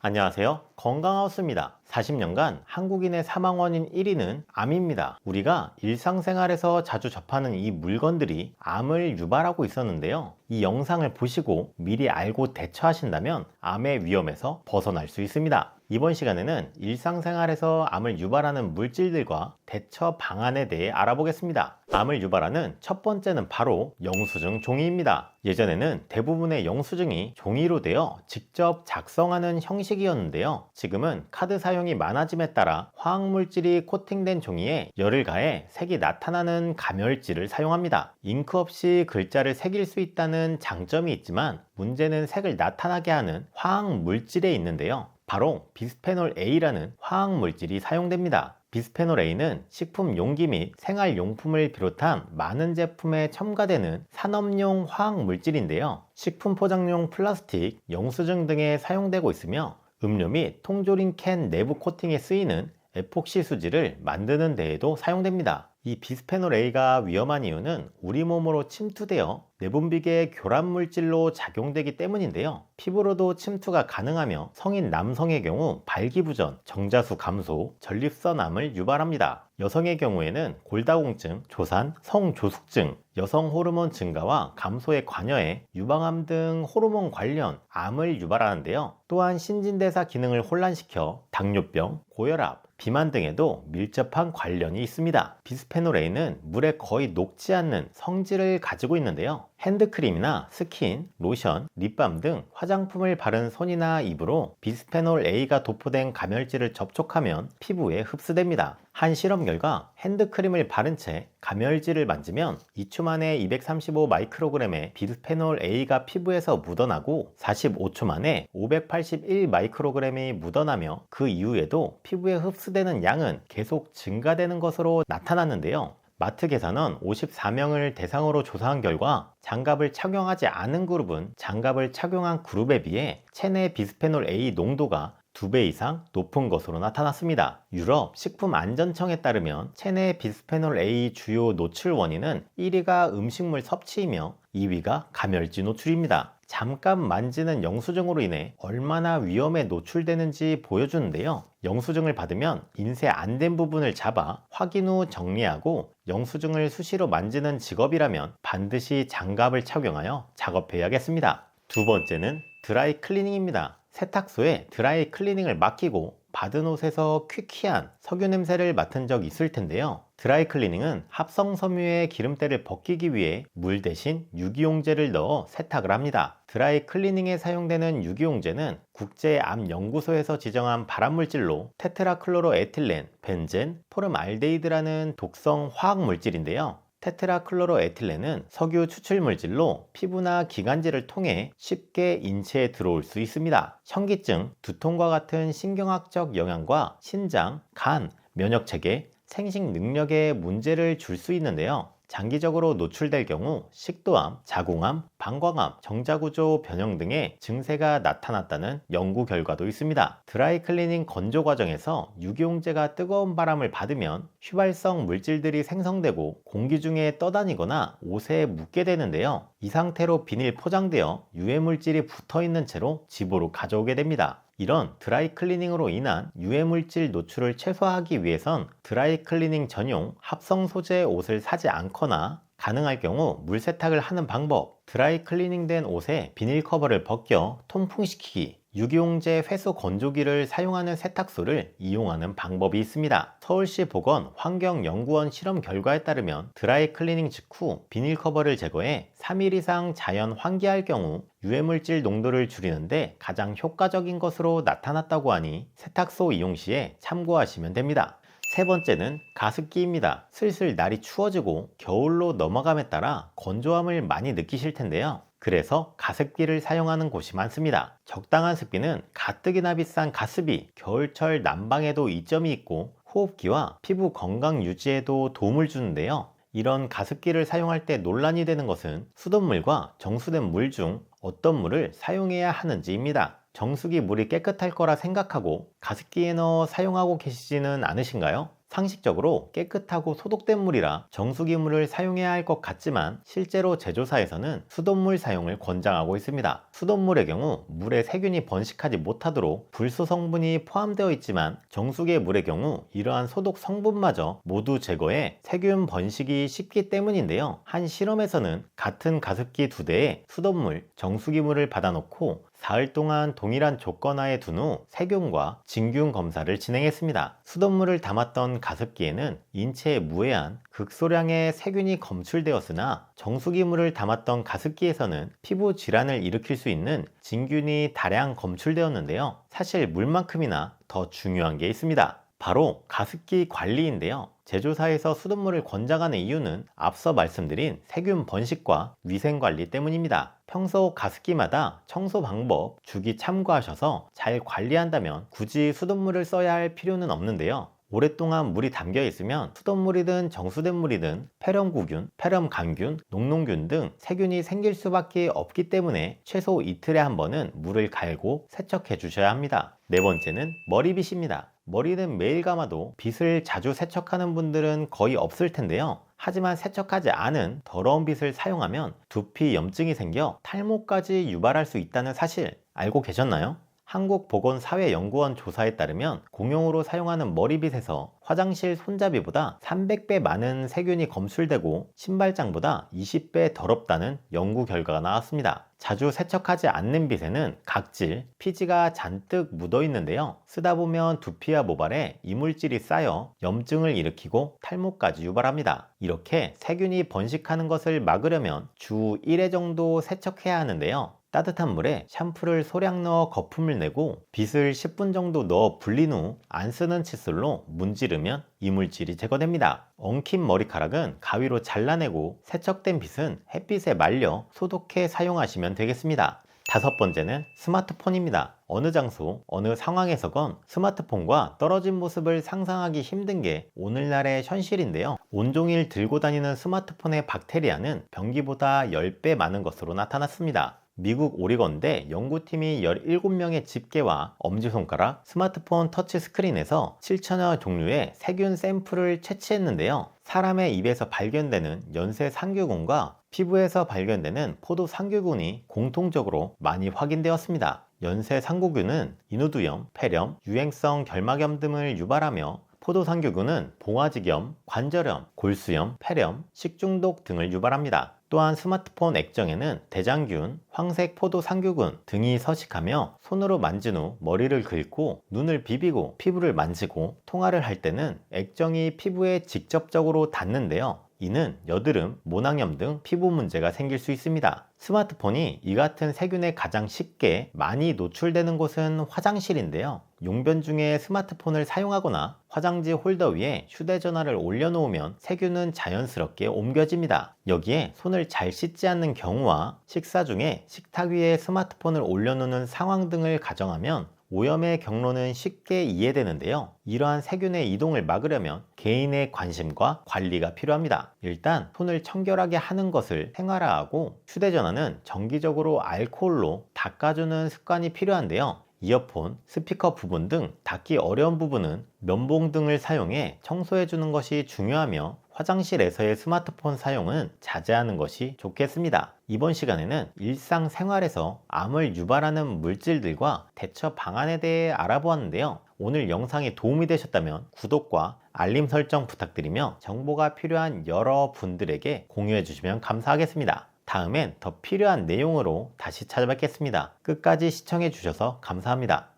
안녕하세요. 건강하우스입니다. 40년간 한국인의 사망 원인 1위는 암입니다. 우리가 일상생활에서 자주 접하는 이 물건들이 암을 유발하고 있었는데요. 이 영상을 보시고 미리 알고 대처하신다면 암의 위험에서 벗어날 수 있습니다. 이번 시간에는 일상생활에서 암을 유발하는 물질들과 대처 방안에 대해 알아보겠습니다. 암을 유발하는 첫 번째는 바로 영수증 종이입니다. 예전에는 대부분의 영수증이 종이로 되어 직접 작성하는 형식이었는데요. 지금은 카드 사용이 많아짐에 따라 화학물질이 코팅된 종이에 열을 가해 색이 나타나는 가멸질을 사용합니다. 잉크 없이 글자를 새길 수 있다는 장점이 있지만 문제는 색을 나타나게 하는 화학물질에 있는데요. 바로 비스페놀 A라는 화학물질이 사용됩니다. 비스페놀 A는 식품 용기 및 생활용품을 비롯한 많은 제품에 첨가되는 산업용 화학물질인데요. 식품 포장용 플라스틱, 영수증 등에 사용되고 있으며 음료 및 통조림 캔 내부 코팅에 쓰이는 에폭시 수지를 만드는 데에도 사용됩니다. 이 비스페놀 A가 위험한 이유는 우리 몸으로 침투되어 내분비계 교란 물질로 작용되기 때문인데요. 피부로도 침투가 가능하며 성인 남성의 경우 발기부전, 정자수 감소, 전립선암을 유발합니다. 여성의 경우에는 골다공증, 조산, 성조숙증, 여성 호르몬 증가와 감소에 관여해 유방암 등 호르몬 관련 암을 유발하는데요. 또한 신진대사 기능을 혼란시켜 당뇨병, 고혈압, 비만 등에도 밀접한 관련이 있습니다. 비스페놀 A는 물에 거의 녹지 않는 성질을 가지고 있는데요. 핸드크림이나 스킨, 로션, 립밤 등 화장품을 바른 손이나 입으로 비스페놀 A가 도포된 가멸질을 접촉하면 피부에 흡수됩니다. 한 실험 결과 핸드크림을 바른 채 가멸질을 만지면 2초 만에 235 마이크로그램의 비스페놀 A가 피부에서 묻어나고 45초 만에 581 마이크로그램이 묻어나며 그 이후에도 피부에 흡수되는 양은 계속 증가되는 것으로 나타났는데요. 마트 계산원 54명을 대상으로 조사한 결과 장갑을 착용하지 않은 그룹은 장갑을 착용한 그룹에 비해 체내 비스페놀 A 농도가 2배 이상 높은 것으로 나타났습니다. 유럽 식품안전청에 따르면 체내 비스페놀 A 주요 노출 원인은 1위가 음식물 섭취이며 2위가 가멸지 노출입니다. 잠깐 만지는 영수증으로 인해 얼마나 위험에 노출되는지 보여주는데요. 영수증을 받으면 인쇄 안 된 부분을 잡아 확인 후 정리하고 영수증을 수시로 만지는 직업이라면 반드시 장갑을 착용하여 작업해야겠습니다. 두 번째는 드라이 클리닝입니다. 세탁소에 드라이 클리닝을 맡기고 받은 옷에서 퀴퀴한 석유 냄새를 맡은 적 있을 텐데요. 드라이 클리닝은 합성 섬유의 기름때를 벗기기 위해 물 대신 유기용제를 넣어 세탁을 합니다. 드라이 클리닝에 사용되는 유기용제는 국제암연구소에서 지정한 발암물질로 테트라클로로에틸렌, 벤젠, 포름알데히드라는 독성 화학물질인데요. 테트라클로로에틸렌은 석유 추출물질로 피부나 기관지를 통해 쉽게 인체에 들어올 수 있습니다. 현기증, 두통과 같은 신경학적 영향과 신장, 간, 면역체계, 생식 능력에 문제를 줄 수 있는데요. 장기적으로 노출될 경우 식도암, 자궁암, 방광암, 정자구조 변형 등의 증세가 나타났다는 연구 결과도 있습니다. 드라이 클리닝 건조 과정에서 유기용제가 뜨거운 바람을 받으면 휘발성 물질들이 생성되고 공기 중에 떠다니거나 옷에 묻게 되는데요. 이 상태로 비닐 포장되어 유해물질이 붙어있는 채로 집으로 가져오게 됩니다. 이런 드라이 클리닝으로 인한 유해물질 노출을 최소화하기 위해선 드라이 클리닝 전용 합성 소재의 옷을 사지 않거나 가능할 경우 물 세탁을 하는 방법, 드라이 클리닝 된 옷에 비닐 커버를 벗겨 통풍시키기, 유기용제 회수 건조기를 사용하는 세탁소를 이용하는 방법이 있습니다. 서울시 보건 환경연구원 실험 결과에 따르면 드라이 클리닝 직후 비닐 커버를 제거해 3일 이상 자연 환기할 경우 유해물질 농도를 줄이는데 가장 효과적인 것으로 나타났다고 하니 세탁소 이용 시에 참고하시면 됩니다. 세 번째는 가습기입니다. 슬슬 날이 추워지고 겨울로 넘어감에 따라 건조함을 많이 느끼실 텐데요. 그래서 가습기를 사용하는 곳이 많습니다. 적당한 습기는 가뜩이나 비싼 가습기, 겨울철 난방에도 이점이 있고 호흡기와 피부 건강 유지에도 도움을 주는데요. 이런 가습기를 사용할 때 논란이 되는 것은 수돗물과 정수된 물 중 어떤 물을 사용해야 하는지입니다. 정수기 물이 깨끗할 거라 생각하고 가습기에 넣어 사용하고 계시지는 않으신가요? 상식적으로 깨끗하고 소독된 물이라 정수기물을 사용해야 할 것 같지만 실제로 제조사에서는 수돗물 사용을 권장하고 있습니다. 수돗물의 경우 물에 세균이 번식하지 못하도록 불소 성분이 포함되어 있지만 정수기의 물의 경우 이러한 소독 성분마저 모두 제거해 세균 번식이 쉽기 때문인데요. 한 실험에서는 같은 가습기 2대에 수돗물, 정수기물을 받아놓고 사흘 동안 동일한 조건 하에 둔 후 세균과 진균 검사를 진행했습니다. 수돗물을 담았던 가습기에는 인체에 무해한 극소량의 세균이 검출되었으나 정수기물을 담았던 가습기에서는 피부 질환을 일으킬 수 있는 진균이 다량 검출되었는데요. 사실 물만큼이나 더 중요한 게 있습니다. 바로 가습기 관리인데요. 제조사에서 수돗물을 권장하는 이유는 앞서 말씀드린 세균 번식과 위생 관리 때문입니다. 평소 가습기마다 청소 방법, 주기 참고하셔서 잘 관리한다면 굳이 수돗물을 써야 할 필요는 없는데요. 오랫동안 물이 담겨 있으면 수돗물이든 정수된 물이든 폐렴구균, 폐렴감균, 녹농균 등 세균이 생길 수밖에 없기 때문에 최소 이틀에 한 번은 물을 갈고 세척해 주셔야 합니다. 네 번째는 머리빗입니다. 머리는 매일 감아도 빗을 자주 세척하는 분들은 거의 없을 텐데요. 하지만 세척하지 않은 더러운 빗을 사용하면 두피 염증이 생겨 탈모까지 유발할 수 있다는 사실 알고 계셨나요? 한국보건사회연구원 조사에 따르면 공용으로 사용하는 머리빗에서 화장실 손잡이보다 300배 많은 세균이 검출되고 신발장보다 20배 더럽다는 연구 결과가 나왔습니다. 자주 세척하지 않는 빗에는 각질, 피지가 잔뜩 묻어 있는데요. 쓰다 보면 두피와 모발에 이물질이 쌓여 염증을 일으키고 탈모까지 유발합니다. 이렇게 세균이 번식하는 것을 막으려면 주 1회 정도 세척해야 하는데요. 따뜻한 물에 샴푸를 소량 넣어 거품을 내고 빗을 10분 정도 넣어 불린 후 안 쓰는 칫솔로 문지르면 이물질이 제거됩니다. 엉킨 머리카락은 가위로 잘라내고 세척된 빗은 햇빛에 말려 소독해 사용하시면 되겠습니다. 다섯 번째는 스마트폰입니다. 어느 장소, 어느 상황에서건 스마트폰과 떨어진 모습을 상상하기 힘든 게 오늘날의 현실인데요. 온종일 들고 다니는 스마트폰의 박테리아는 변기보다 10배 많은 것으로 나타났습니다. 미국 오리건대 연구팀이 17명의 집게와 엄지손가락, 스마트폰 터치스크린에서 7천여 종류의 세균 샘플을 채취했는데요. 사람의 입에서 발견되는 연쇄상규군과 피부에서 발견되는 포도상규군이 공통적으로 많이 확인되었습니다. 연쇄상구균은 인후두염, 폐렴, 유행성 결막염 등을 유발하며 포도상규균은 봉화지겸, 관절염, 골수염, 폐렴, 식중독 등을 유발합니다. 또한 스마트폰 액정에는 대장균, 황색 포도상규균 등이 서식하며 손으로 만진 후 머리를 긁고 눈을 비비고 피부를 만지고 통화를 할 때는 액정이 피부에 직접적으로 닿는데요. 이는 여드름, 모낭염 등 피부 문제가 생길 수 있습니다. 스마트폰이 이 같은 세균에 가장 쉽게 많이 노출되는 곳은 화장실인데요. 용변 중에 스마트폰을 사용하거나 화장지 홀더 위에 휴대전화를 올려놓으면 세균은 자연스럽게 옮겨집니다. 여기에 손을 잘 씻지 않는 경우와 식사 중에 식탁 위에 스마트폰을 올려놓는 상황 등을 가정하면 오염의 경로는 쉽게 이해되는데요. 이러한 세균의 이동을 막으려면 개인의 관심과 관리가 필요합니다. 일단 손을 청결하게 하는 것을 생활화하고 휴대전화는 정기적으로 알코올로 닦아주는 습관이 필요한데요. 이어폰, 스피커 부분 등 닦기 어려운 부분은 면봉 등을 사용해 청소해 주는 것이 중요하며 화장실에서의 스마트폰 사용은 자제하는 것이 좋겠습니다. 이번 시간에는 일상생활에서 암을 유발하는 물질들과 대처 방안에 대해 알아보았는데요. 오늘 영상이 도움이 되셨다면 구독과 알림 설정 부탁드리며 정보가 필요한 여러분들에게 공유해 주시면 감사하겠습니다. 다음엔 더 필요한 내용으로 다시 찾아뵙겠습니다. 끝까지 시청해 주셔서 감사합니다.